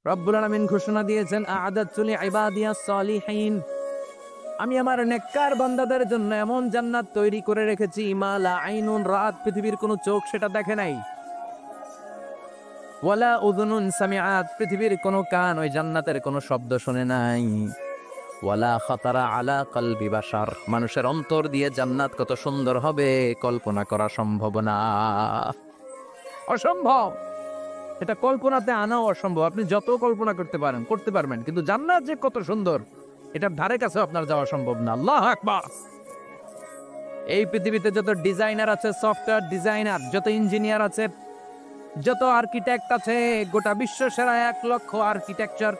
রব্বুল আলামিন ঘোষণা দিয়েছেন, আ'আদাতু লিইবাদিয়াস সালিহিন, আমি আমার নেককার বান্দাদের জন্য এমন জান্নাত তৈরি করে রেখেছি, মা লা আইনুন রাত, পৃথিবীর কোনো চোখ সেটা দেখে নাই, ওয়ালা উযুনুন সামিআত, পৃথিবীর কোনো কান ওই জান্নাতের কোনো শব্দ শুনে নাই, ওয়ালা খাতারা আলা কলবি বাশার, মানুষের অন্তর দিয়ে জান্নাত কত সুন্দর হবে কল্পনা করা সম্ভব না, অসম্ভব। এটা কল্পনাতে আনাও অসম্ভব। আপনি যত কল্পনা করতে পারবেন, কিন্তু জান্নাত যে কত সুন্দর এটার ধারে কাছে আপনার যাওয়া সম্ভব না। আল্লাহু আকবার। এই পৃথিবীতে যত ডিজাইনার আছে, সফটওয়্যার ডিজাইনার, যত ইঞ্জিনিয়ার আছে, যত আর্কিটেক্ট আছে, গোটা বিশ্ব সেরা 1 লক্ষ আর্কিটেকচার,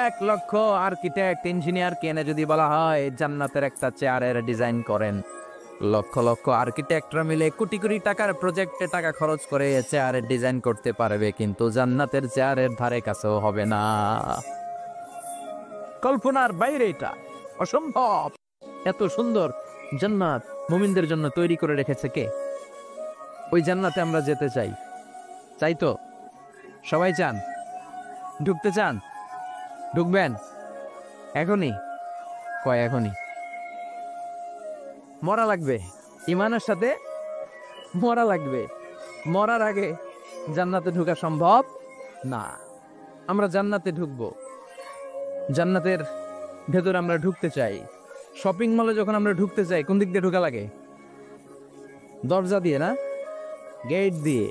1 লক্ষ আর্কিটেক্ট ইঞ্জিনিয়ারকে এনে যদি বলা হয় জান্নাতের একটা চেয়ারের ডিজাইন করেন, লক্ষ লক্ষ আর্কিটেক্টরা মিলে কোটি কোটি টাকার প্রজেক্টে টাকা খরচ করে চেয়ারের ডিজাইন করতে পারবে, কিন্তু জান্নাতের চেয়ারের ধারে কাছেও হবে না। কল্পনার বাইরে, এটা অসম্ভব। এত সুন্দর জান্নাত মুমিনদের জন্য তৈরি করে রেখেছে কে? ওই জান্নাতে আমরা যেতে চাই। চাই তো? সবাই চান? ঢুকতে চান? ঢুকবেন এখনই? কয় এখনই? মরা লাগবে, ইমানের সাথে মরা লাগবে। মরার আগে জান্নাতে ঢোকা সম্ভব না। আমরা জান্নাতে ঢুকবো, জান্নাতের ভেতর আমরা ঢুকতে চাই। শপিং মলে যখন আমরা ঢুকতে চাই, কোন দিক দিয়ে ঢোকা লাগে? দরজা দিয়ে না, গেট দিয়ে।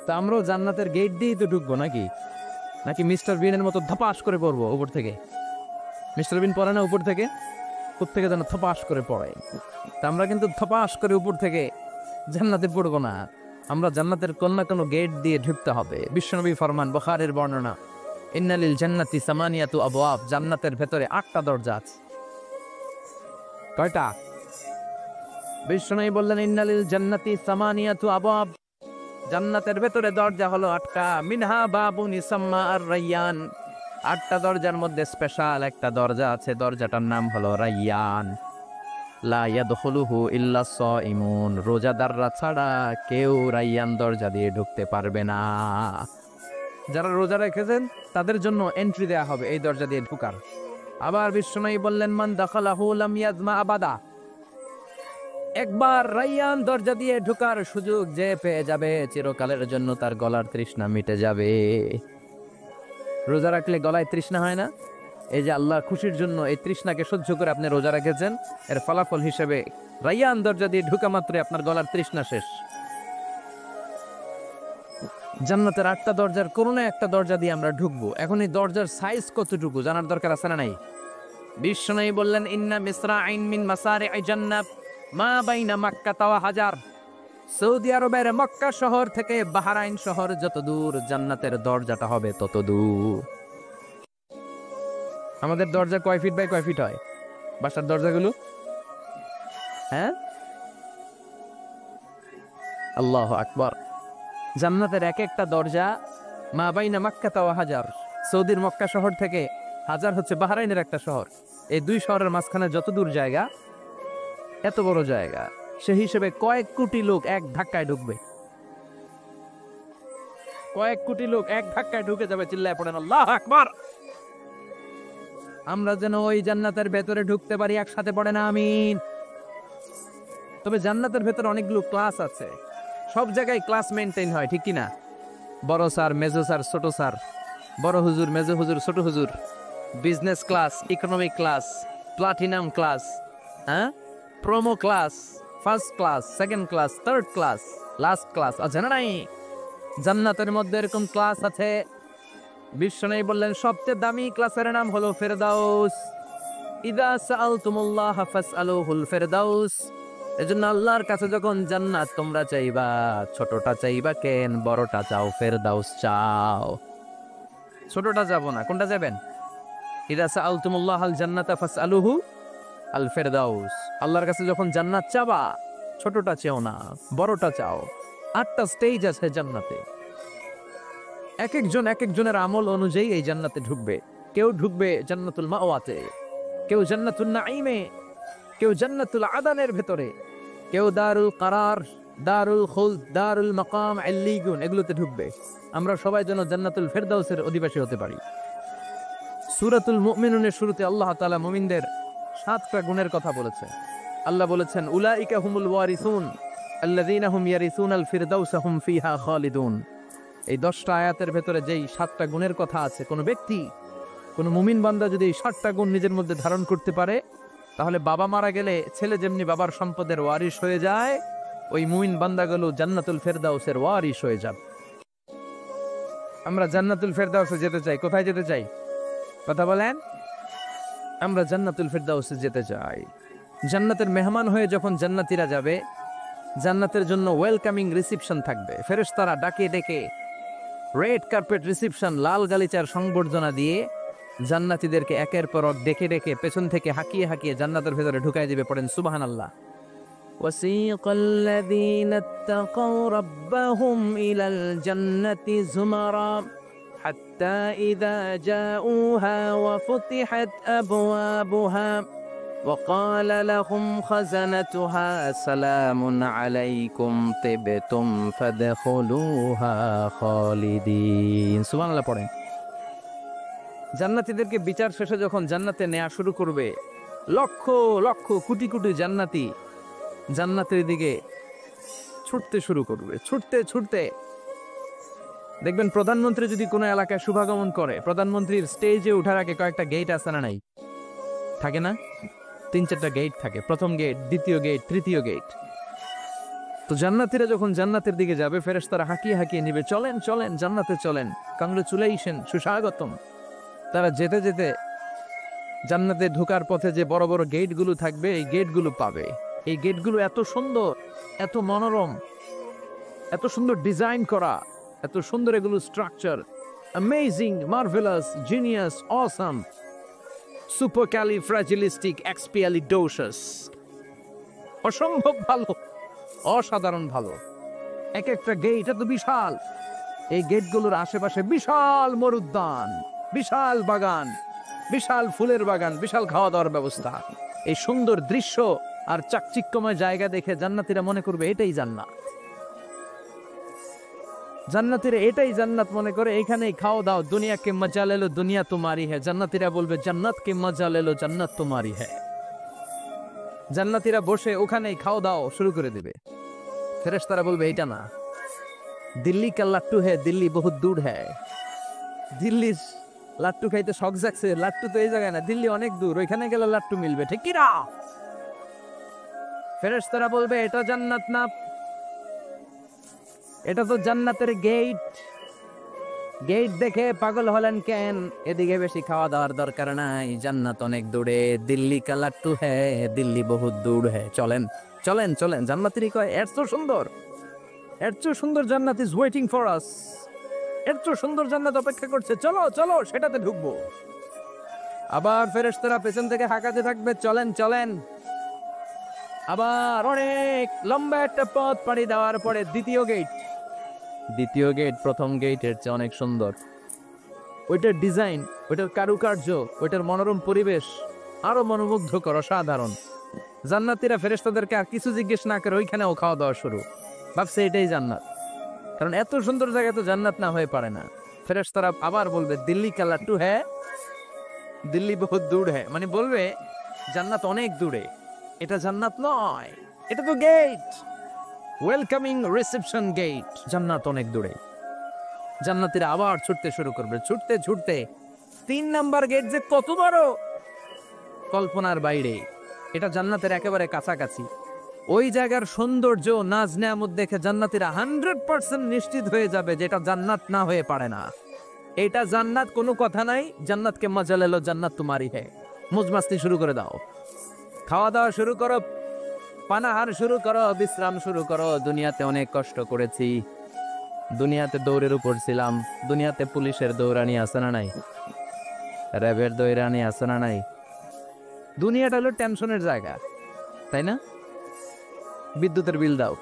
তা আমরাও জান্নাতের গেট দিয়েই তো ঢুকবো নাকি? নাকি মিস্টার বিনের মতো ধপাস করে পড়বো উপর থেকে? মিস্টার বিন পড়ে না উপর থেকে? থেকে যেন থপাস করে পড়ে। তা আমরা কিন্তু থপাস করে উপর থেকে জান্নাতে পড়বো না। আমরা জান্নাতের কোন না কোনো গেট দিয়ে ঢুকতে হবে। বিশ্বনবী ফরমান, বুখারীর বর্ণনা, ইন্নালিল জান্নাতি সামানিয়াতু আবওয়াব, জান্নাতের ভেতরে 8টা দরজা আছে। কয়টা? বিশ্বনবী বললেন, ইন্নালিল জান্নাতি সামানিয়াতু আবওয়াব, জান্নাতের ভেতরে দরজা হলো 8টা। মিনহা বাবুন ইসাম্মা আর-রায়্যান, 8টা দরজার মধ্যে স্পেশাল একটা দরজা আছে, দরজাটার নাম হলো রায়্যান। লা ইয়াদখুলুহু ইল্লা সাইমুন, রোজাদাররা ছাড়া কেউ রায়্যান দরজা দিয়ে ঢুকতে পারবে না। যারা রোজা রেখেছেন তাদের জন্য এন্ট্রি দেয়া হবে এই দরজা দিয়ে ঢোকার। আবার বিশ্বনবী বললেন, মান দাখালাহু লাম ইয়াজমা আবাদা, একবার রায়্যান দরজা দিয়ে ঢোকার সুযোগ যে পেয়ে যাবে, চিরকালের জন্য তার গলার তৃষ্ণা মিটে যাবে। রোজা রাখলে গলায় তৃষ্ণা হয় না? এই যে আল্লাহ খুশির জন্য এই তৃষ্ণাকে সহ্য করে আপনি রোজা রেখেছেন, এর ফলাফল হিসেবে রায়্যান দরজা দিয়ে ঢোকা মাত্রই আপনার গলার তৃষ্ণা শেষ। জান্নাতের 8টা দরজার কোন না একটা দরজা দিয়ে আমরা ঢুকবো। এখন এই দরজার সাইজ কতটুকু জানার দরকার আছে না নাই? বিশ্বনবী বললেন, ইন্না মিসরাইন মিন মাসারি'i জান্নাত মা বাইনা মাক্কা ওয়া হাজার, সৌদি আরবের মক্কা শহর থেকে বাহরাইন শহর যত দূর, জান্নাতের দরজাটা হবে তত দূর। আমাদের দরজা কয় ফিট বাই কয় ফিট হয় বাসার দরজাগুলো? হ্যাঁ, আল্লাহু আকবার। জান্নাতের এক একটা দরজা মা বাইনা মাক্কা ওয়া হাজার, সৌদির মক্কা শহর থেকে হাজার হচ্ছে বাহরাইনের একটা শহর, এই 2 শহরের মাঝখানে যত দূর জায়গা, এত বড় জায়গা, সেই হিসেবে কয়েক কোটি লোক এক ধাক্কায় ঢুকবে। কয়েক কোটি লোক এক ধাক্কায় ঢুকে যাবে। চিল্লায় পড়েন আল্লাহু আকবার। আমরা যেন ওই জান্নাতের ভেতরে ঢুকতে পারি, একসাথে পড়ে না আমিন। তবে জান্নাতের ভেতরে অনেকগুলো ক্লাস আছে, সব জায়গায় ক্লাস মেনটেন হয়, ঠিক কিনা? বড় স্যার, মেজো স্যার, ছোট স্যার, বড় হুজুর, মেজো হুজুর, ছোট হুজুর, business class, economic class, platinum class, হ্যাঁ, promo class, first class, second class, third class, last class আছে না নাই? জান্নাতের মধ্যে এরকম ক্লাস আছে। বিশ্বনবী বললেন, সবচেয়ে দামি ক্লাসের নাম হলো ফেরদাউস। ইযা সাআলতুমুল্লাহ ফাসআলুহুল ফেরদাউস, এজন্য আল্লাহর কাছে যখন জান্নাত তোমরা চাইবা, ছোটটা চাইবা কেন, বড়টা চাও, ফেরদাউস চাও। ছোটটা যাবো না, কোনটা যাবেন? ইযা সাআলতুমুল্লাহ আল জান্নাতা ফাসআলুহু আল ফেরদাউস, আল্লাহর কাছে যখন জান্নাত চাবা, ছোটটা চেও না, বড়টা চাও। 8টা স্টেজ আছে জান্নাতে, এক একজনের আমল অনুযায়ী এই জান্নাতে ঢুকবে। কেউ ঢুকবে জান্নাতুল মাওয়াতে, কেউ জান্নাতুল নাঈমে, কেউ জান্নাতুল আদানের ভেতরে, কেউ দারুল কারার, দারুল খুলদ, দারুল মাকাম, আল্লিগুন, এগুলোতে ঢুকবে। আমরা সবাই যেন জান্নাতুল ফেরদাউসের অধিবাসী হতে পারি। সূরাতুল মুমিনুনের শুরুতে আল্লাহ তাআলা মুমিনদের 7টা গুণের কথা বলেছে। আল্লাহ বলেছেন, উলাইকা হুমুল ওয়ারিসুন আল্লাযীনা হুম ইয়ারিসুনাল ফিরদাউসা হুম ফিহা খালিদুন। এই 10টা আয়াতের ভেতরে যেই 7টা গুণের কথা আছে, কোন ব্যক্তি, কোন মুমিন বান্দা যদি এই 7টা গুণ নিজের মধ্যে ধারণ করতে পারে, তাহলে বাবা মারা গেলে ছেলে যেমনি বাবার সম্পদের ওয়ারিশ হয়ে যায়, ওই মুমিন বান্দাগুলো জান্নাতুল ফেরদাউসের ওয়ারিশ হয়ে যাবে। আমরা জান্নাতুল ফেরদাউসে যেতে চাই। কোথায় যেতে চাই? কথা বলেন। আমরা জান্নাতুল ফেরদাউসে যেতে চাই। জান্নাতের মেহমান হয়ে যখন জান্নাতীরা যাবে, জান্নাতের জন্য ওয়েলকামিং রিসিপশন থাকবে। ফেরেশতারা ডাকে ডেকে রেড কার্পেট রিসিপশন, লাল গালিচার সংবর্ধনা দিয়ে জান্নাতীদেরকে একের পর এক ডেকে ডেকে পেছন থেকে হাঁকিয়ে হাঁকিয়ে জান্নাতের ভেতরে ঢুকাই দিবে। পড়েন সুবহানাল্লাহ। وسيق الذين اتقوا ربهم إلى الجنة زمرا حتى إذا جاءوها وفتحت أبوابها وقال لهم خزنتها سلام عليكم طبتم فادخلوها خالدين। সুবহানাল্লাহ পড়েন। জান্নাতীদেরকে বিচার শেষে যখন জান্নাতে নেওয়া শুরু করবে, লক্ষ লক্ষ কোটি কোটি জান্নাতি জান্নাতের দিকে ছুটতে শুরু করবে। ছুটতে ছুটতে দেখবেন, প্রধানমন্ত্রী যদি কোনো এলাকায় শুভাগমন করে, প্রধানমন্ত্রীর স্টেজে ওঠার আগে কয়েকটা গেট আছে না নাই? থাকে না? 3-4টা গেট থাকে। প্রথম গেট, দ্বিতীয় গেট, তৃতীয় গেট। তো জান্নাতীরা যখন জান্নাতের দিকে যাবে, ফেরেশতারা হাঁকিয়ে হাঁকিয়ে নিবে, চলেন চলেন জান্নাতে চলেন, কংগ্রেচুলেশন, সুস্বাগতম। তারা যেতে যেতে জান্নাতে ঢোকার পথে যে বড় বড় গেটগুলো থাকবে, এই গেটগুলো পাবে। এই গেটগুলো এত সুন্দর, এত মনোরম, এত সুন্দর ডিজাইন করা, এত সুন্দর এগুলো structure, amazing, marvellous, genius, awesome, supercalifragilisticexpialidocious, অসম্ভব ভালো, অসাধারণ ভালো। এক একটা গেট এত বিশাল। এই গেটগুলোর আশেপাশে বিশাল মরুদ্যান, বিশাল বাগান, বিশাল ফুলের বাগান, বিশাল খাওয়া দাওয়ার ব্যবস্থা। এই সুন্দর দৃশ্য আর চাকচিক্যময় জায়গা দেখে জান্নাতীরা মনে করবে এটাই জান্নাত। জান্নাতীরা এটাই জান্নাত মনে করে, এখানেই খাও দাও, দুনিয়া কে মজা লে লো দুনিয়া তোমারি হ্যায়। জান্নাতীরা বলবে জান্নাত কে মজা লে লো জান্নাত তোমারি হ্যায়। জান্নাতীরা বসে ওখানেই খাও দাও শুরু করে দিবে। ফেরেশতারা বলবে এটা না, দিল্লি কা লাট্টু হ্যায়, দিল্লি বহুত দূর হ্যায়। দিল্লির লাট্টু খাইতে শখ জাগছে, লাট্টু তো এই জায়গায় না, দিল্লি অনেক দূর, ওইখানে গেলে লাট্টু মিলবে, ঠিক কি না? ফেরেশতারা বলবে এটা জান্নাত না, এটা তো জান্নাতের গেট। গেট দেখে পাগল হলেন কেন? এদিকে বেশি খাওয়া দাওয়ার দরকার নাই, জান্নাত অনেক দূরে, দিল্লি কা লাট্টু হ্যায়, দিল্লি বহুত দূর হ্যায়। চলেন চলেন চলেন। জান্নাতেরই কয় এত সুন্দর, এত সুন্দর জান্নাত ইজ ওয়েটিং ফর আস, এত সুন্দর জান্নাত অপেক্ষা করছে, চলো চলো সেটাতে ঢুকবো। আবার ফেরেশতারা পেছন থেকে হাঁকাতে থাকবে, চলেন চলেন। আবার অনেক লম্বা একটা পথ পাড়ি দেওয়ার পরে দ্বিতীয় গেট। দ্বিতীয় গেট প্রথম গেটের চেয়ে অনেক সুন্দর। ওইটার ডিজাইন, ওইটার কারুকার্য, ওইটার মনোরম পরিবেশ আরো মনোমুগ্ধকর, অসাধারণ। জান্নাতীরা ফেরেশতাদেরকে আর কিছু জিজ্ঞেস না করে ওইখানেও খাওয়া দাওয়া শুরু। ভাবছে এটাই জান্নাত, কারণ এত সুন্দর জায়গায় তো জান্নাত না হয়ে পারে না। ফেরেশতারা আবার বলবে দিল্লি কা লাট্টু হ্যায়, দিল্লি বহুত দূর হ্যায়, মানে বলবে জান্নাত অনেক দূরে, এটা জান্নাত নয়, এটা তো গেট, ওয়েলকামিং রিসেপশন গেট, জান্নাত অনেক দূরে। জান্নাতীরা আবার ছুটতে শুরু করবে, ছুটতে ছুটতে 3 নাম্বার গেট যে কত বড়, কল্পনার বাইরে। এটা জান্নাতের একেবারে কাছাকাছি। ওই জায়গার সৌন্দর্য, নাজ নেয়ামত দেখে জান্নাতীরা 100% নিশ্চিত হয়ে যাবে যে এটা জান্নাত না হয়ে পারে না, এটা জান্নাত, কোনো কথা নাই। জান্নাতকে মজা লেলো জান্নাত তোমারি হ্যায়। মজমাস্তি শুরু করে দাও, খাওয়া দাওয়া শুরু করো, পানাহার শুরু করো, বিশ্রাম শুরু করো। দুনিয়াতে অনেক কষ্ট করেছি, দুনিয়াতে দৌড়ের উপর ছিলাম, দুনিয়াতে পুলিশের দৌড়ানি আছে না নাই, র্যাবের দৌড়ানি আছে না নাই। দুনিয়াটা হলো টেনশনের জায়গা, তাই না? বিদ্যুতের বিল দাও,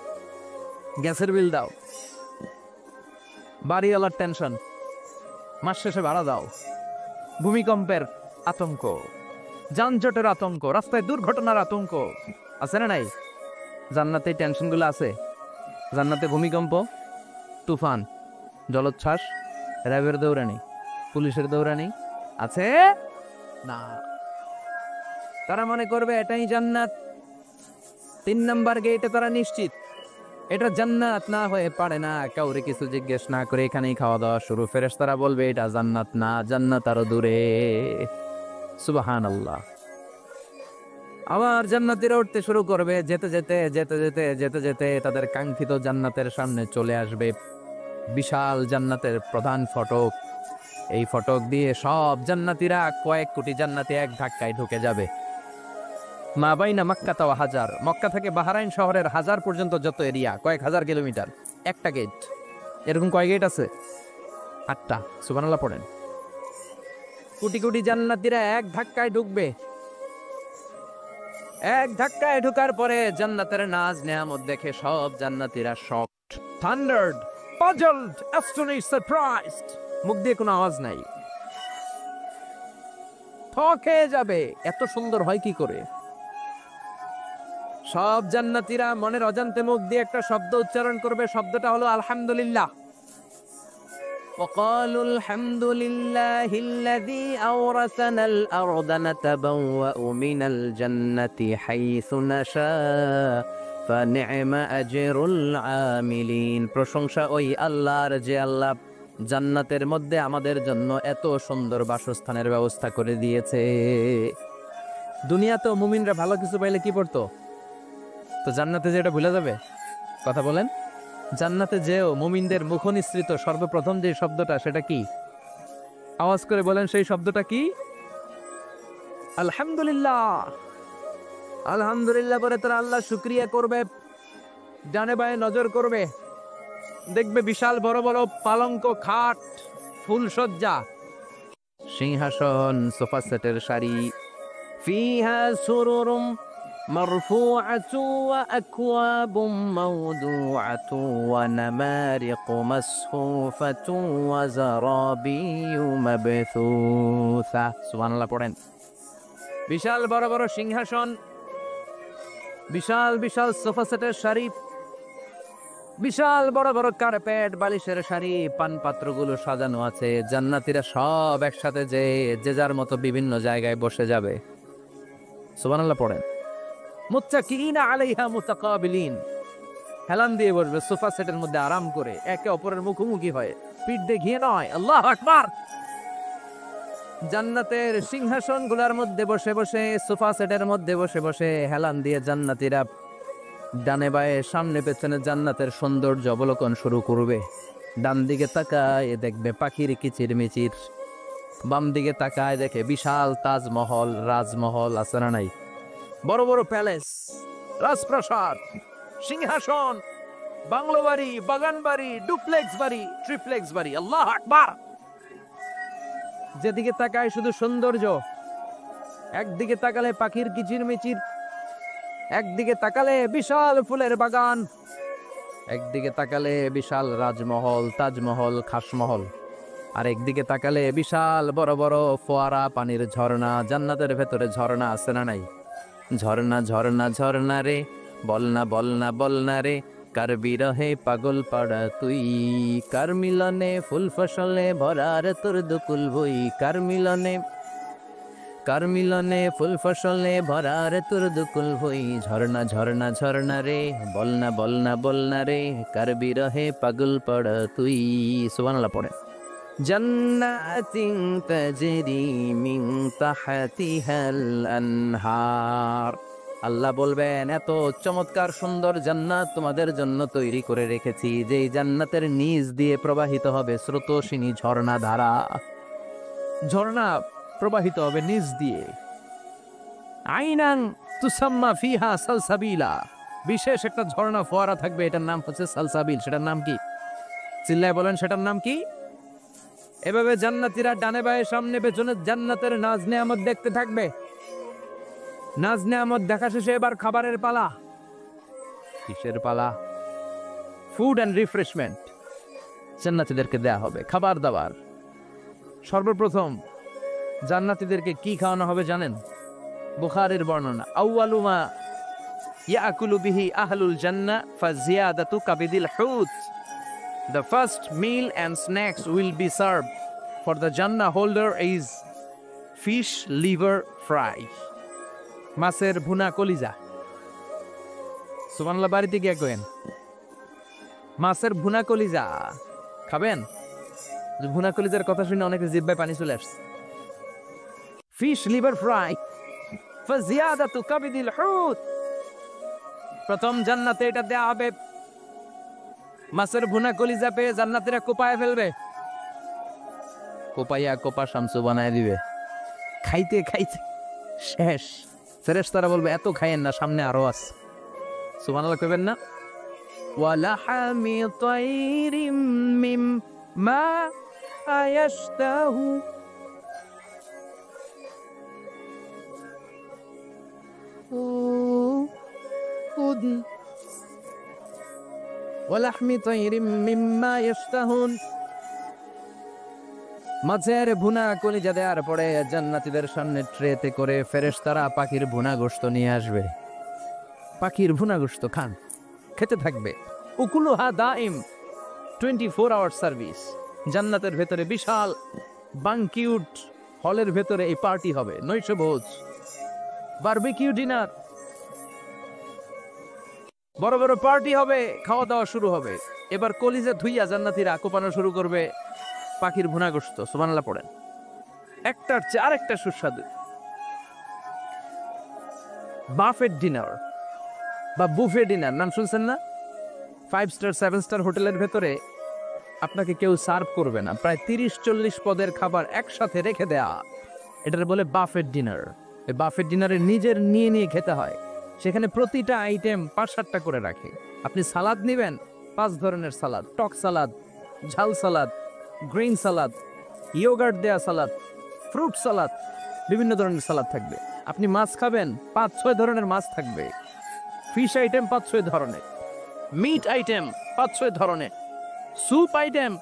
গ্যাসের বিল দাও, বাড়িওয়ালার টেনশন, মাস শেষে ভাড়া দাও, ভূমিকম্পের আতঙ্ক, যানজটের আতঙ্ক, রাস্তায় দুর্ঘটনার আতঙ্ক, আছে না নাই? জান্নাতে টেনশন গুলো আছে। জান্নাতে ভূমিকম্প, তুফান, জলোচ্ছ্বাস, র্যাবের দৌড়ানি, পুলিশের দৌড়ানি আছে না। তারা মনে করবে এটাই জান্নাত। 3 নাম্বার গেটে তারা নিশ্চিত এটা জান্নাত না হয়ে পারে না। কাউরে কিছু জিজ্ঞেস না করে এখানেই খাওয়া দাওয়া শুরু। ফেরেশতারা বলবে এটা জান্নাত না, জান্নাত আরো দূরে। সুবহানাল্লাহ। আবার জান্নাতীরা উঠতে শুরু করবে। যেতে যেতে যেতে যেতে যেতে যেতে তাদের কাঙ্ক্ষিত জান্নাতের সামনে চলে আসবে বিশাল জান্নাতের প্রধান ফটক। এই ফটক দিয়ে সব জান্নাতীরা, কয়েক কোটি জান্নাতি এক ধাক্কায় ঢুকে যাবে। মা বাইনা মক্কা তাও হাজার, মক্কা থেকে বাহরাইন শহরের হাজার পর্যন্ত যত এরিয়া, কয়েক হাজার কিলোমিটার, একটা গেট। এরকম কয় গেট আছে? 8টা। সুবহানাল্লাহ পড়েন। কোটি কোটি জান্নাতীরা এক ধাক্কায় ঢুকবে। এক ধাক্কায় ঢুকার পরে জান্নাতের নাজ নেয়ামত দেখে সব জান্নাতীরা শকড, থান্ডার্ড, পাজলড, অ্যাস্টনিশড, সারপ্রাইজড। মুখ দিয়ে কোনো আওয়াজ নাই, থকে যাবে। এত সুন্দর হয় কি করে? সব জান্নাতীরা মনের অজান্তে মুখ দিয়ে একটা শব্দ উচ্চারণ করবে। শব্দটা হলো আলহামদুলিল্লাহ। وقالوا الحمد لله الذي أورثنا الأرض نتبوأ من الجنة حيث نشاء فنعم أجر العاملين। প্রশংসা ওই আল্লাহর যে আল্লাহ জান্নাতের মধ্যে আমাদের জন্য এত সুন্দর বাসস্থানের ব্যবস্থা করে দিয়েছে। দুনিয়াতেও মুমিনরা ভালো কিছু পাইলে কি পড়তো? তো জান্নাতে যে এটা ভুলে যাবে? কথা বলেন। জান্নাতে যেও মুমিনদের মুখ নিঃসৃত সর্বপ্রথম যে শব্দটা, সেটা কি? আওয়াজ করে বলেন, সেই শব্দটা কি? আলহামদুলিল্লাহ। আলহামদুলিল্লাহ বলে তারা আল্লাহ শুকরিয়া করবে, ডানে বায়ে নজর করবে, দেখবে বিশাল বড় বড় পালঙ্ক, খাট, ফুলসজ্জা, সিংহাসন, সোফা সেটের সারি। ফিহা সুরুরুম মারফুআতু ওয়া আকওয়াবুম মাওদুআতু ওয়া নামারিকু মাসফুফাতু ওয়া যারাবিয়্যু মাবথুসা। সুবহানাল্লাহ পড়েন। বিশাল বড় বড় সিংহাসন, বিশাল বিশাল সোফা সেটের সারি, বিশাল বড় বড় কার্পেট, বালিশের সারি, পান পাত্রগুলো সাজানো আছে। জান্নাতীরা সব একসাথে যে যার মতো বিভিন্ন জায়গায় বসে যাবে। সুবহানাল্লাহ পড়েন। মুত্তাকিইনা আলাইহা মুতাকাবিলিন, হেলান দিয়ে বসবে সোফা সেটের মধ্যে আরাম করে, একে অপরের মুখোমুখি হয়ে, পিঠ দেখিয়ে নয়। আল্লাহু আকবার। জান্নাতের সিংহাসনগুলোর মধ্যে বসে বসে, সোফা সেটের মধ্যে বসে বসে হেলান দিয়ে জান্নাতীরা ডানে বায়ে সামনে পেছনে জান্নাতের সৌন্দর্য অবলোকন শুরু করবে। ডান দিকে তাকায় দেখবে পাখির কিচির মিচির, বাম দিকে তাকায় দেখে বিশাল তাজমহল, রাজমহল আছে না নাই? বড় বড় প্যালেস, রাজপ্রাসাদ, সিংহাসন, বাংলো বাড়ি, বাগান বাড়ি, ডুপ্লেক্স বাড়ি, ট্রিপ্লেক্স বাড়ি। আল্লাহু আকবার। যেদিকে তাকায় শুধু সৌন্দর্য। একদিকে তাকালে পাখির কিচির মিচির, একদিকে তাকালে বিশাল ফুলের বাগান, একদিকে তাকালে বিশাল রাজমহল, তাজমহল, খাসমহল, আর একদিকে তাকালে বিশাল বড় বড় ফোয়ারা, পানির ঝর্ণা। জান্নাতের ভেতরে ঝর্ণা আছে না নাই? ঝর্ণা ঝর্ণা ঝর্ণা রে, বলনা বলনা বলনা রে, কার বিরহে পাগল পাড়া তুই, কার মিলনে ফুল ফসলে ভরার তোর দুকুল বই, কার মিলনে ফুল ফসলে ভরার তোর দুকুল বই। ঝর্ণা ঝর্ণা ঝর্ণা রে, বলনা বলনা বলনা রে, কার বিরহে পাগল পাড়া তুই। সুবহানাল্লাহ পড়ে। জান্নাতিন তাজরি মিন তাহতিহাল আনহার। আল্লাহ বলবেন, এত চমৎকার সুন্দর জান্নাত তোমাদের জন্য তৈরি করে রেখেছি, যে জান্নাতের নিচ দিয়ে প্রবাহিত হবে স্রোতস্বিনী ঝর্ণা ধারা। ঝর্ণা প্রবাহিত হবে নিচ দিয়ে। আইনান তুসাম্মা ফিহা সালসাবিলা, বিশেষ একটা ঝর্ণা ফোয়ারা থাকবে, এটার নাম হচ্ছে সালসাবিল। সেটার নাম কি? চিল্লায় বলেন, সেটার নাম কি? এভাবে জান্নাতীরা ডানে বায়ে সামনে পেছনে জান্নাতের নাজ নেয়ামত দেখতে থাকবে। নাজ নেয়ামত দেখা শেষে এবার খাবারের পালা। কিসের পালা? ফুড অ্যান্ড রিফ্রেশমেন্ট জান্নাতীদেরকে দেয়া হবে, খাবার দাবার। সর্বপ্রথম জান্নাতীদেরকে কি খাওয়ানো হবে জানেন? বুখারীর বর্ণনা, আউয়ালু মা ইয়াকুলু বিহি আহলুল জান্নাহ ফাজিয়াদাতু কাবিদিল হুত। The first meal and snacks will be served for the Jannah holder is fish liver fry. মাছের ভুনা কলিজা। সুবহানাল্লাহ, বাড়িতে গিয়ে কইেন মাছের ভুনা কলিজা খাবেন। ভুনা কলিজার কথা শুনে অনেকের জিহ্বায় পানি চলে আসছে। ফিশ লিভার ফ্রাই ফাজিয়াদাতু কাবিদিল হুত। প্রথম জান্নাতে এটা দেয়া হবে। মাছের ভুনা কলিজা পেয়ে জান্নাতীরা কোপায় ফেলবে। কোপাইয়া কোপা শামসু বানায় দিবে। খাইতে খাইতে শেষ। ফেরেশতারা বলবে এত খাইয়েন না, সামনে আরো আছে। সুবহানাল্লাহ কইবেন না? ওয়ালাহামি তাইরিম মিম্মা আয়াশতাহু। উদি ওয়ালাহমি তাইরিম মিম্মা ইয়াশতাহুন। মাছের ভুনা কলিজা দেওয়ার পরে জান্নাতীদের সামনে ট্রেতে করে ফেরেশতারা পাখির ভুনা গোশত নিয়ে আসবে। পাখির ভুনা গোশত খান, খেতে থাকবে। উকুলুহা দাইম, 24 আওয়ার সার্ভিস। জান্নাতের ভেতরে বিশাল বানকিউট হলের ভেতরে এই পার্টি হবে, নৈশভোজ, বারবিকিউ ডিনার, বড় বড় পার্টি হবে, খাওয়া দাওয়া শুরু হবে। এবার কলিজা ধুইয়া জান্নাতীরা কোপানো শুরু করবে পাখির ভুনা গোশত। সুবহানাল্লাহ পড়েন। একটার চেয়ে আরেকটা সুস্বাদু। বাফেট ডিনার বা বুফে ডিনার নাম শুনছেন না? 5 স্টার 7 স্টার হোটেলের ভেতরে আপনাকে কেউ সার্ভ করবে না, প্রায় 30-40 পদের খাবার একসাথে রেখে দেয়া, এটার বলে বাফেট ডিনার। এই বাফেট ডিনারে নিজের নিয়ে নিয়ে খেতে হয়। সেখানে প্রতিটা আইটেম 5-7টা করে রাখে। আপনি সালাদ নেবেন, 5 ধরনের সালাদ, টক সালাদ, ঝাল সালাদ, গ্রিন সালাদ, ইয়োগার্ট দেয়া সালাদ, ফ্রুট সালাদ, বিভিন্ন ধরনের সালাদ থাকবে। আপনি মাছ খাবেন, 5-6 ধরনের মাছ থাকবে। ফিশ আইটেম 5-6 ধরনের, মিট আইটেম 5-6 ধরনের, স্যুপ আইটেম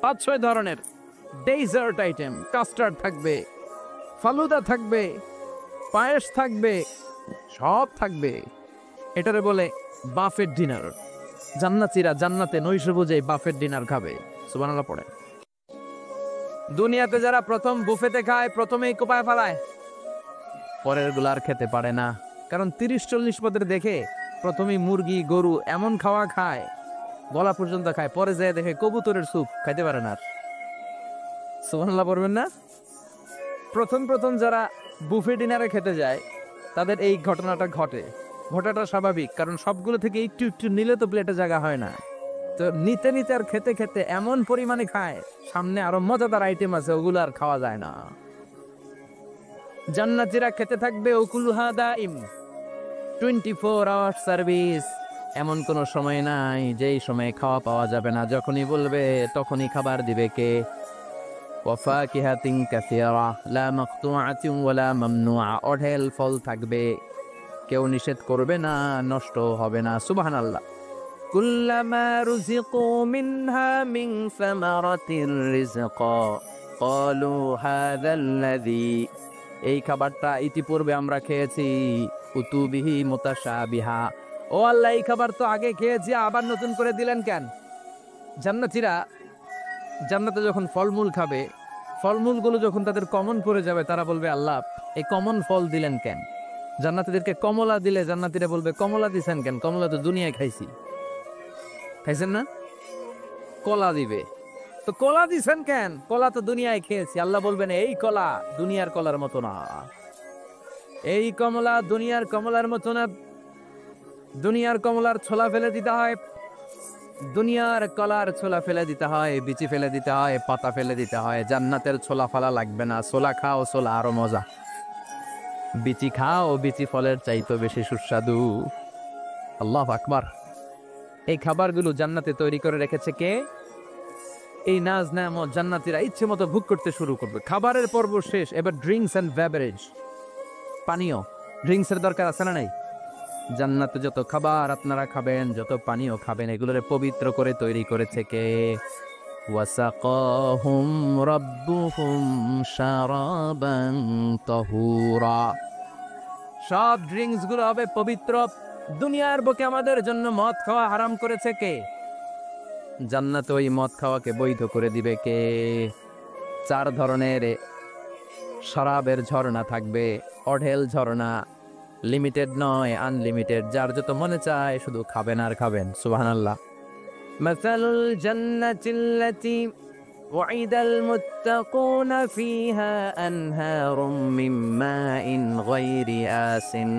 5-6 ধরনের, ডেজার্ট আইটেম, কাস্টার্ড থাকবে, ফালুদা থাকবে, পায়েস থাকবে, সব থাকবে। এটারে বলে বাফেট ডিনার। জান্নাতীরা জান্নাতে নৈশভোজে বাফেট ডিনার খাবে। সুবহানাল্লাহ পড়ে। দুনিয়াতে যারা প্রথম বুফেতে খায় প্রথমেই কোপায় ফেলায়, পরের গুলো আর খেতে পারে না। কারণ 30-40 পদের দেখে প্রথমেই মুরগি গরু এমন খাওয়া খায়, গলা পর্যন্ত খায়, পরে যায় দেখে কবুতরের স্যুপ খাইতে পারে না। সুবহানাল্লাহ পড়বেন না? প্রথম প্রথম যারা বুফে ডিনারে খেতে যায় তাদের এই ঘটনাটা ঘটে। ঘটাটা স্বাভাবিক, কারণ সবগুলো থেকে একটু একটু নিলে তো প্লেটে জায়গা হয় না। তো নিতে নিতে আর খেতে খেতে এমন পরিমাণে খায়, সামনে আরো মজাদার আইটেম আছে, ওগুলো আর খাওয়া যায় না। জান্নাতীরা খেতে থাকবে উকুলুহা দাইম, 24 আওয়ার সার্ভিস। এমন কোন সময় নাই যেই সময় খাওয়া পাওয়া যাবে না। যখনই বলবে তখনই খাবার দিবে কে? ওয়াফাকিহাতিন কাসীরা লা মাকতুআতিন ওয়ালা মামনুআ। অঢেল ফল থাকবে, কেউ নিষেধ করবে না, নষ্ট হবে না। সুবহানাল্লাহ। কুল্লামা রুজিকু মিনহা মিন সামারাতির রিজকা ক্বালু হাযাল্লাযী। এই খাবারটা ইতিপূর্বে আমরা খেয়েছি, উতুবিহি মুতাশাবিহা। ও আল্লাহ, এই খাবার তো আগে খেয়েছি, আবার নতুন করে দিলেন কেন? জান্নাতীরা জান্নাতে যখন ফলমূল খাবে, ফলমূলগুলো যখন তাদের কমন পড়ে যাবে, তারা বলবে আল্লাহ এই কমন ফল দিলেন কেন? জান্নাতীদেরকে কমলা দিলে জান্নাতীরা বলবে কমলা দিছেন কেন? কমলা তো দুনিয়ায় খাইছি। খাইছেন না? কলা দিবে, তো কলা দিছেন কেন? কলা তো দুনিয়ায় খেয়েছি। আল্লাহ বলবেন এই কলা দুনিয়ার কলার মতো না, এই কমলা দুনিয়ার কমলার মতো না। দুনিয়ার কমলার ছোলা ফেলে দিতে হয়, দুনিয়ার কলার ছোলা ফেলে দিতে হয়, বিচি ফেলে দিতে হয়, পাতা ফেলে দিতে হয়। জান্নাতের ছোলা ফালা লাগবে না, ছোলা খাও, ছোলা আরো মজা। বিচি খাও, বিচি ফলের চাইতো বেশি সুস্বাদু। আল্লাহু আকবার। এই খাবারগুলো জান্নাতে তৈরি করে রেখেছে কে? এই নাজ নেয়ামত জান্নাতীরা ইচ্ছে মতো ভোগ করতে শুরু করবে। খাবারের পর্ব শেষ, এবার ড্রিঙ্কস এন্ড বেভারেজ, পানীয়। ড্রিঙ্কসের দরকার আছে না নাই? জান্নাতে যত খাবার আপনারা খাবেন, যত পানীয় খাবেন, এগুলোরে পবিত্র করে তৈরি করেছে কে? ওয়াসাকাহুম রাব্বুহুম শারাবান তাহুরা। সব ড্রিঙ্কস গুলো হবে পবিত্র। দুনিয়ার বুকে আমাদের জন্য মদ খাওয়া হারাম করেছে কে? জান্নাতে ওই মদ খাওয়াকে বৈধ করে দিবে কে? 4 ধরনের শরাবের ঝর্ণা থাকবে, অঢেল ঝর্ণা, লিমিটেড নয়, আনলিমিটেড। যার যত মনে চায় শুধু খাবেন আর খাবেন। সুবহানাল্লাহ। মাসালুল জান্নাতিল্লাতী ওয়াইদাল মুত্তাকুনা ফিহা আনহারুম মিন মাইন গায়রি আসিন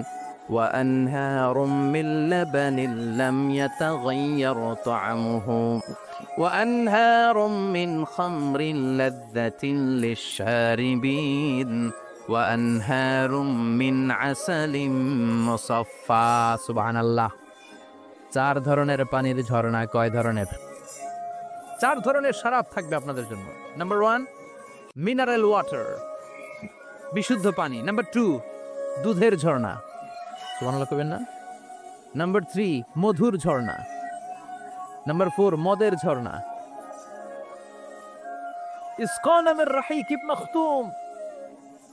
ওয়া আনহারুম মিন লাবানিন লাম ইয়াতাগায়্যার তা'আমুহু ওয়া আনহারুম মিন খামরিন লাযযাতিন লিশ-শারিবিন وأنهار من عسل مصفى سبحان الله 4 ধরনের পানির ঝর্ণা। কয় ধরনের? 4 ধরনের শরাব থাকবে আপনাদের জন্য। নাম্বার 1 মিনারেল ওয়াটার, বিশুদ্ধ পানি। নাম্বার 2 দুধের ঝর্ণা, সুবহানাল্লাহ কইবেন না? নাম্বার 3 মধুর ঝর্ণা। নাম্বার 4 মদের ঝর্ণা। ইসকানা মির রাহিক মাখতুম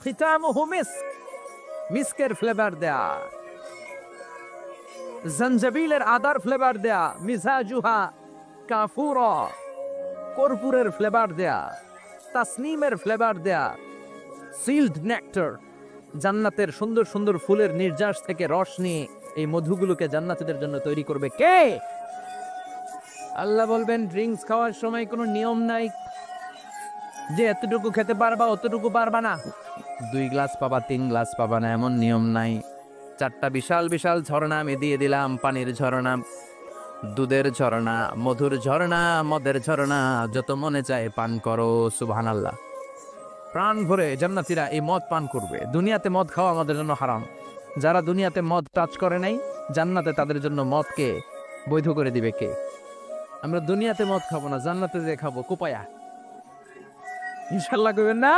খিতামুহু মিস্ক, মিস্কের ফ্লেভার দেয়া, জঞ্জাবিলের আদার ফ্লেভার দেয়া, মিজাজুহা কাফুরা, কর্পূরের ফ্লেভার দেয়া, তাসনিমের ফ্লেভার দেয়া, সিল্ড নেক্টার, জান্নাতের সুন্দর সুন্দর ফুলের নির্যাস থেকে রস নিয়ে এই মধুগুলোকে জান্নাতীদের জন্য তৈরি করবে কে? আল্লাহ বলবেন ড্রিঙ্কস খাওয়ার সময় কোনো নিয়ম নাই যে এতটুকু খেতে পারবা অতটুকু পারবা না, 2 গ্লাস পাবা 3 গ্লাস পাবা না, এমন নিয়ম নাই। 4টা বিশাল বিশাল ঝর্ণা আমি দিয়ে দিলাম, পানির ঝর্ণা, দুধের ঝর্ণা, মধুর ঝর্ণা, মদের ঝর্ণা, যত মনে চায় পান করো। সুবহানাল্লাহ। প্রাণ ভরে জান্নাতীরা এই মদ পান করবে। দুনিয়াতে মদ খাওয়া আমাদের জন্য হারাম। যারা দুনিয়াতে মদ টাচ করে নাই, জান্নাতে তাদের জন্য মদকে বৈধ করে দিবে কে? আমরা দুনিয়াতে মদ খাবো না, জান্নাতে যে খাবো কোপায়া, ইনশাআল্লাহ কইবেন না?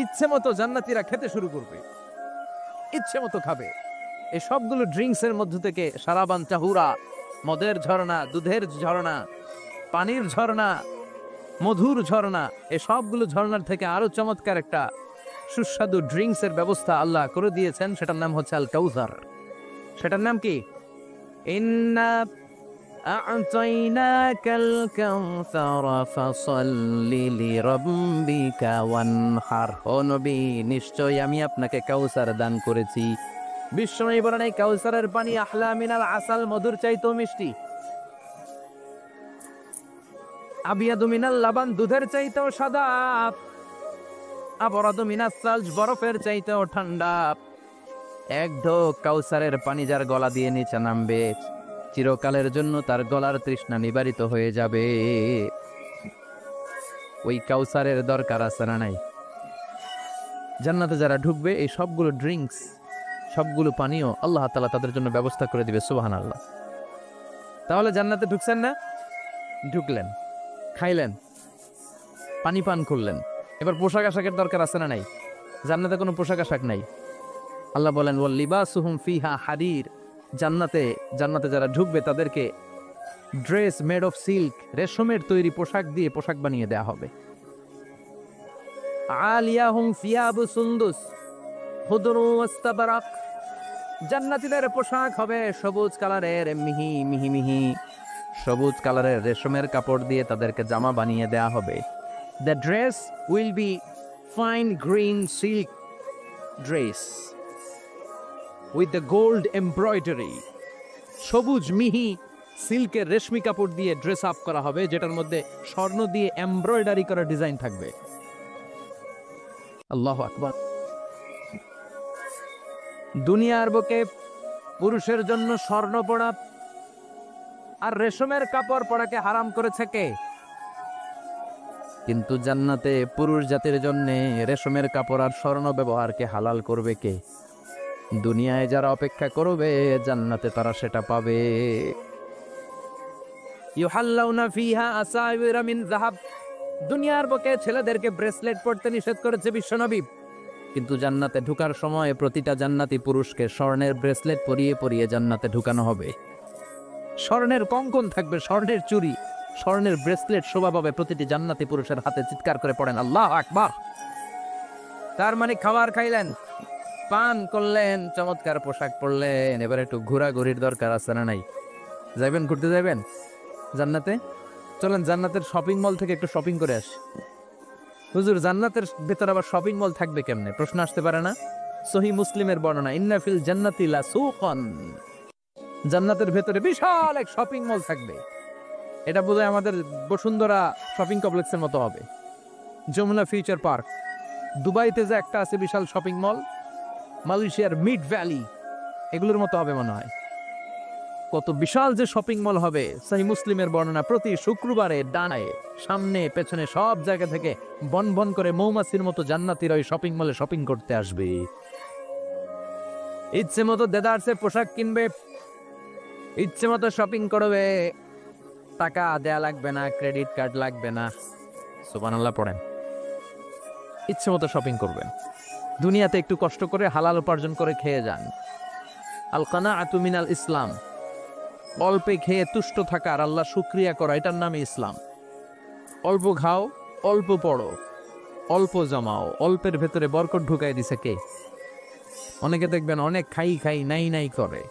ইচ্ছে মতো জান্নাতীরা খেতে শুরু করবে, ইচ্ছে মতো খাবে। এই সবগুলো ড্রিঙ্কস এর মধ্য থেকে সারাবান চাহুরা, মদের ঝর্ণা, দুধের ঝর্ণা, পানির ঝর্ণা, মধুর ঝর্ণা, এই সবগুলো ঝর্ণার থেকে আরো চমৎকার একটা সুস্বাদু ড্রিঙ্কস এর ব্যবস্থা আল্লাহ করে দিয়েছেন। সেটার নাম হচ্ছে আল কাউসার। সেটার নাম কি? ইন্না আ'তাইনাকাল কাউসার ফাসাল্লি লিরাব্বিকা ওয়ানহার। ও নবী, নিশ্চয়ই আমি আপনাকে কাউসার দান করেছি। বিশ্বনবী বলেন এই কাউসারের পানি আহলা মিনাল আসাল, মধুর চাইতেও মিষ্টি। আবিয়াদু মিনাল লাবান, দুধের চাইতেও সাদা। আবরাদু মিনাস সালজ, বরফের চাইতেও ঠান্ডা। এক ঢোক কাউসারের পানি যার গলা দিয়ে নিচে নামবে, চিরকালের জন্য তার গলার তৃষ্ণা নিবারিত হয়ে যাবে। ওই কাউসারের দরকার আছে না নাই? জান্নাতে যারা ঢুকবে এই সবগুলো ড্রিঙ্কস, সবগুলো পানীয় আল্লাহ তাআলা তাদের জন্য ব্যবস্থা করে দিবে। সুবহানাল্লাহ। তাহলে জান্নাতে ঢুকছেন না? ঢুকলেন, খাইলেন, পানি পান করলেন, এবার পোশাক আশাকের দরকার আছে না নাই? জান্নাতে কোনো পোশাক আশাক নাই। আল্লাহ বলেন ওয়াল লিবাসুহুম ফিহা হারির, জান্নাতে যারা ঢুকবে তাদেরকে ড্রেস মেড অফ সিল্ক, রেশমের তৈরি পোশাক দিয়ে পোশাক বানিয়ে দেয়া হবে। আলিয়াহুম সিয়াবু সুন্দুস খুদরু ওয়াস্তাবরাক, জান্নাতীদের পোশাক হবে সবুজ কালারের, মিহি মিহি মিহি সবুজ কালারের রেশমের কাপড় দিয়ে তাদেরকে জামা বানিয়ে দেয়া হবে। The dress will be fine green silk dress with the gold embroidery. সবুজ মিহি সিল্কের রেশমি কাপড় দিয়ে ড্রেস আপ করা হবে, যেটার মধ্যে স্বর্ণ দিয়ে এমব্রয়ডারি করা ডিজাইন থাকবে। আল্লাহু আকবার। দুনিয়ার বুকে পুরুষের জন্য স্বর্ণ পরা আর রেশমের কাপড় পরাকে হারাম করেছে কে? কিন্তু জান্নাতে পুরুষ জাতির জন্য রেশমের কাপড় আর স্বর্ণ ব্যবহারকে হালাল করবে কে? দুনিয়ায় যারা অপেক্ষা করবে জান্নাতে তারা সেটা পাবে। ইউহাল্লাউনা ফিহা আসাওয়িরা মিন যাহাব, দুনিয়ার বুকে ছেলেদেরকে ব্রেসলেট পরতে নিষেধ করেছে বিশ্বনবী, কিন্তু জান্নাতে ঢোকার সময় প্রতিটা জান্নাতি পুরুষকে স্বর্ণের ব্রেসলেট পরিয়ে পরিয়ে জান্নাতে ঢুকানো হবে। স্বর্ণের কঙ্কন থাকবে, স্বর্ণের চুড়ি, স্বর্ণের ব্রেসলেট শোভা পাবে প্রতিটি জান্নাতি পুরুষের হাতে। চিৎকার করে পড়েন আল্লাহু আকবার। তার মানে খাবার খাইলেন, পান করলেন, চমৎকার পোশাক পরলেন, এবার একটু ঘোরাঘুরির দরকার আছে না নাই? যাইবেন, ঘুরতে যাইবেন? জান্নাতে? চলেন জান্নাতের শপিং মল থেকে একটু শপিং করে আসি। হুজুর জান্নাতের ভেতর আবার শপিং মল থাকবে কেমনে? প্রশ্ন আসতে পারে না? সহিহ মুসলিমের বর্ণনা, ইন্না ফিল জান্নাতি লাসুকান, জান্নাতের ভেতরে বিশাল এক শপিং মল থাকবে। এটা বোধহয় আমাদের বসুন্ধরা শপিং কমপ্লেক্সের মতো হবে, যমুনা ফিউচার পার্ক। দুবাইতে যে একটা আছে বিশাল শপিং মল, মালয়েশিয়ার মিড ভ্যালি, এগুলোর মতো হবে মনে হয়। কত বিশাল যে শপিং মল হবে। সহিহ মুসলিমের বর্ণনা, প্রতি শুক্রবারে ডানায় সামনে পেছনে সব জায়গা থেকে বন বন করে মৌমাছির মতো জান্নাতীরা ওই শপিং মলে শপিং করতে আসবে। ইচ্ছে মতো দেদারসে পোশাক কিনবে, ইচ্ছে মতো শপিং করবে, টাকা দেয়া লাগবে না, ক্রেডিট কার্ড লাগবে না। সুবহানাল্লাহ পড়েন। ইচ্ছে মতো শপিং করবেন। দুনিয়াতে একটু কষ্ট করে হালাল উপার্জন করে খেয়ে যান। আল কানাআতু মিনাল ইসলাম, অল্পে খেয়ে তুষ্ট থাকা আর আল্লাহ শুকরিয়া করা, এটার নামে ইসলাম। অল্প খাও, অল্প পড়ো, অল্প জমাও, অল্পের ভেতরে বরকত ঢুকাই দিছে কে? অনেকে দেখবেন অনেক খাই খাই নাই নাই করে,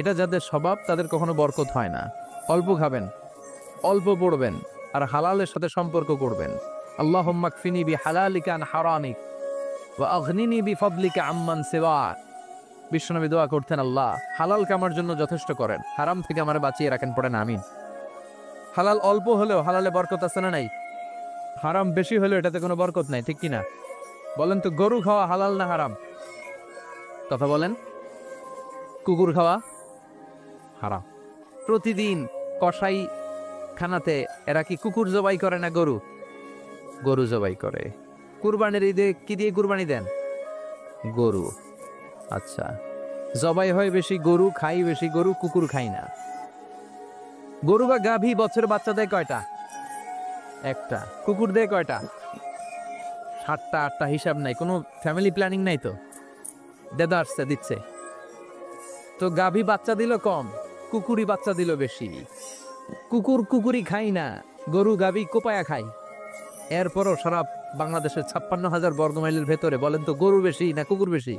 এটা যাদের স্বভাব তাদের কখনো বরকত হয় না। অল্প খাবেন, অল্প পড়বেন, আর হালালের সাথে সম্পর্ক করবেন। আল্লাহুম্মা কফিনি বিহালালিকা আন হারামিক ওয়া আগনিনি বিফাদলিকা আম্মান সিওয়াক। বিশ্বনবী দোয়া করতেন, আল্লাহ হালালকে আমার জন্য যথেষ্ট করেন, হারাম থেকে আমারে বাঁচিয়ে রাখেন। পড়েন আমিন। হালাল অল্প হলেও হালালে বরকত আছে না নাই? হারাম বেশি হলেও এটাতে কোনো বরকত নাই, ঠিক কিনা? বলেন তো, গরু খাওয়া হালাল না হারাম? কথা বলেন। কুকুর খাওয়া হারাম। প্রতিদিন কসাই খানাতে এরা কি কুকুর জবাই করে না গরু? গরু জবাই করে। কুরবানির ঈদে কি দিয়ে কুরবানি দেন? গরু। আচ্ছা, জবাই হয় বেশি গরু, খাই বেশি গরু, কুকুর খাই না। গরু বা গাভী বছরে বাচ্চা দেয় কয়টা? একটা। কুকুর দেয় কয়টা? 7টা 8টা, হিসাব নাই, কোনো ফ্যামিলি প্ল্যানিং নাই তো, দেদা আসছে দিচ্ছে। তো গাভী বাচ্চা দিল কম, কুকুরই বাচ্চা দিল বেশি। কুকুর কুকুরই খাই না, গরু গাভী কোপায়া খাই। এরপরও সারা বাংলাদেশের 56,000 বর্গমাইলের ভেতরে বলেন তো গরু বেশি না কুকুর বেশি?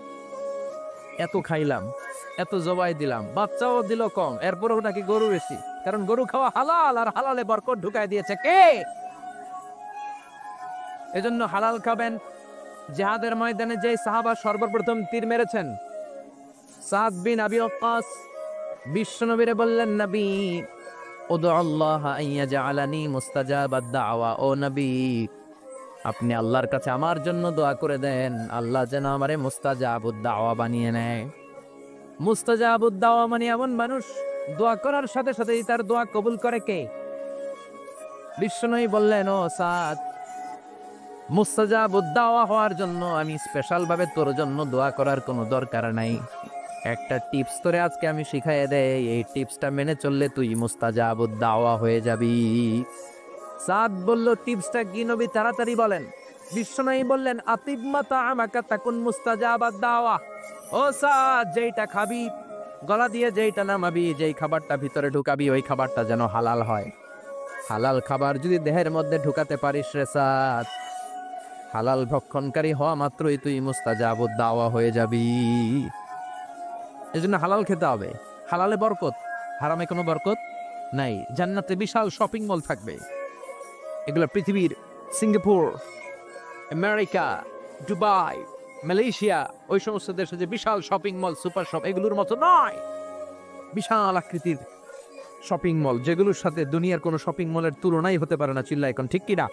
এত খাইলাম, এত জবাই দিলাম, বাচ্চাও দিল কম, এরপরও নাকি গরু বেশি। কারণ গরু খাওয়া হালাল, আর হালালে বরকত ঢুকায় দিয়েছে কে? এজন্য হালাল খাবেন। জিহাদের ময়দানে যে সাহাবা সর্বপ্রথম তীর মেরেছেন, সাদ বিন আবি ওয়াক্কাস, বিশ্বনবীরে বললেন, নবী উদু আল্লাহ আইয়া জাআলানি মুস্তাজাবাদ দাওয়া। ও নবী, আপনি আল্লাহর কাছে আমার জন্য দোয়া করে দেন, আল্লাহ যেন আমারে মুস্তাজাবুদ দাওয়া বানিয়ে নেয়। মুস্তাজাবুদ দাওয়া মানে এমন মানুষ, দোয়া করার সাথে সাথেই তার দোয়া কবুল করে কে? বিশ্বনবী বললেন, ও সাদ, মুস্তাজাবুদ দাওয়া হওয়ার জন্য আমি স্পেশাল ভাবে তোর জন্য দোয়া করার কোনো দরকার নাই। একটা টিপস তোরে আজকে আমি শিখাইয়ে দেই, এই টিপসটা মেনে চললে তুই মুস্তাজাবুদ দাওয়া হয়ে যাবি। সাদ বলল, টিপসটা কি নবী? তাড়াতাড়ি বলেন। বিশ্বনবী বললেন, আতিব মাতা আমাকা তাকুন মুস্তাজাবাদ দাওয়া। ও সাদ, যেইটা খাবি, গলা দিয়ে যেইটা নামাবি, যেই খাবারটা ভিতরে ঢুকাবি, ওই খাবারটা যেন হালাল হয়। হালাল খাবার যদি দেহের মধ্যে ঢুকাতে পারিস রে সাদ, হালাল ভক্ষণকারী হওয়া মাত্রই তুই মুস্তাজাবুদ দাওয়া হয়ে যাবি। এজন্য হালাল খেতে হবে। হালালে বরকত, হারামে কোনো বরকত নাই। জান্নাতে বিশাল শপিং মল থাকবে। এগুলো পৃথিবীর সিঙ্গাপুর, আমেরিকা, দুবাই, মালয়েশিয়া, ওই সমস্ত দেশে যে বিশাল শপিং মল, সুপার শপ, এগুলোর মতো নয়। বিশাল আকৃতির শপিং মল, যেগুলোর সাথে দুনিয়ার কোনো শপিং মলের তুলনাই হতে পারে না। চিল্লা এখন ঠিক কিনা?